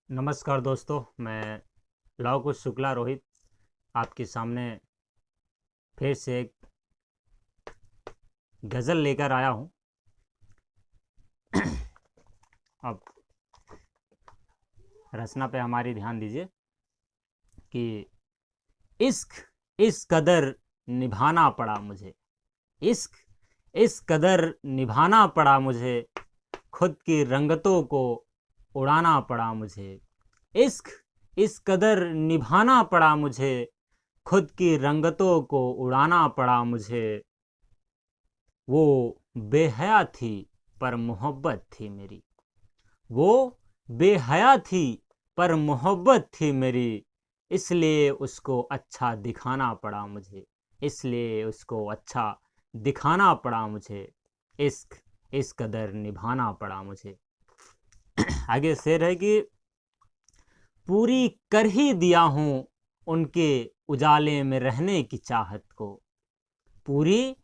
नमस्कार दोस्तों, मैं लव कुश शुक्ला रोहित आपके सामने फिर से एक गज़ल लेकर आया हूँ। अब रचना पे हमारी ध्यान दीजिए कि इश्क इस कदर निभाना पड़ा मुझे। इश्क इस कदर निभाना पड़ा मुझे, खुद की रंगतों को उड़ाना पड़ा मुझे। इश्क इस कदर निभाना पड़ा मुझे, खुद की रंगतों को उड़ाना पड़ा मुझे। वो बेहया थी पर मोहब्बत थी मेरी। वो बेहया थी पर मोहब्बत थी मेरी, इसलिए उसको अच्छा दिखाना पड़ा मुझे। इसलिए उसको अच्छा दिखाना पड़ा मुझे। इश्क इस कदर निभाना पड़ा मुझे। आगे शेर है कि पूरी कर ही दिया हूँ उनके उजाले में रहने की चाहत को। पूरी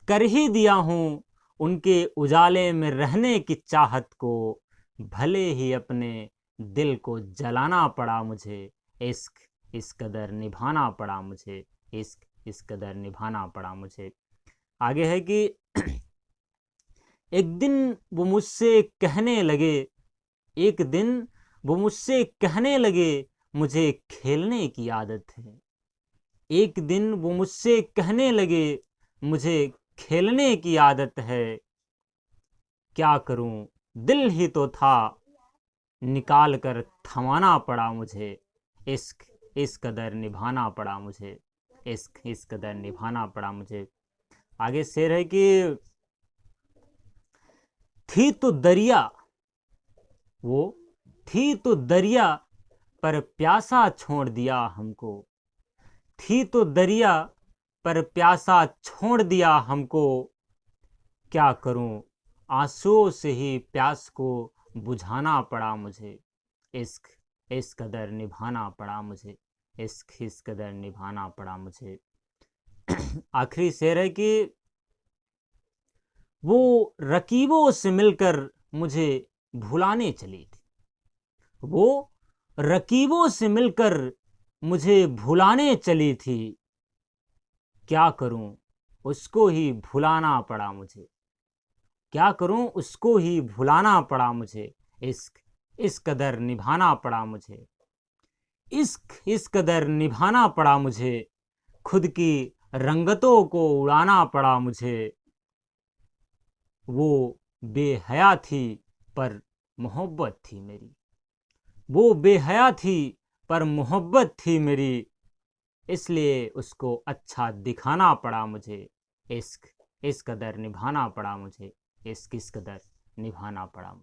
कर ही दिया हूँ उनके उजाले में रहने की चाहत को, भले ही अपने दिल को जलाना पड़ा मुझे। इश्क इस कदर निभाना पड़ा मुझे। इश्क इस कदर निभाना पड़ा मुझे। आगे है कि एक दिन वो मुझसे कहने लगे, एक दिन वो मुझसे कहने लगे, मुझे खेलने की आदत है। एक दिन वो मुझसे कहने लगे, मुझे खेलने की आदत है। क्या करूं, दिल ही तो था, निकाल कर थमाना पड़ा मुझे। इश्क इस कदर निभाना पड़ा मुझे। इश्क इस कदर निभाना पड़ा मुझे। आगे शेर है कि थी तो दरिया, वो थी तो दरिया पर प्यासा छोड़ दिया हमको। थी तो दरिया पर प्यासा छोड़ दिया हमको। क्या करूं, आंसुओं से ही प्यास को बुझाना पड़ा मुझे। इश्क इस कदर निभाना पड़ा मुझे। इश्क इस कदर निभाना पड़ा मुझे। आखिरी शेर है कि वो रकीबों से मिलकर मुझे भुलाने चली थी। वो रकीबों से मिलकर मुझे भुलाने चली थी। क्या करूं, उसको ही भुलाना पड़ा मुझे। क्या करूं, उसको ही भुलाना पड़ा मुझे। इश्क इस कदर निभाना पड़ा मुझे। इश्क इस कदर निभाना पड़ा मुझे, खुद की रंगतों को उड़ाना पड़ा मुझे। वो बेहया थी पर मोहब्बत थी मेरी। वो बेहया थी पर मोहब्बत थी मेरी, इसलिए उसको अच्छा दिखाना पड़ा मुझे। इश्क इस कदर निभाना पड़ा मुझे। इश्क इस कदर निभाना पड़ा मुझे।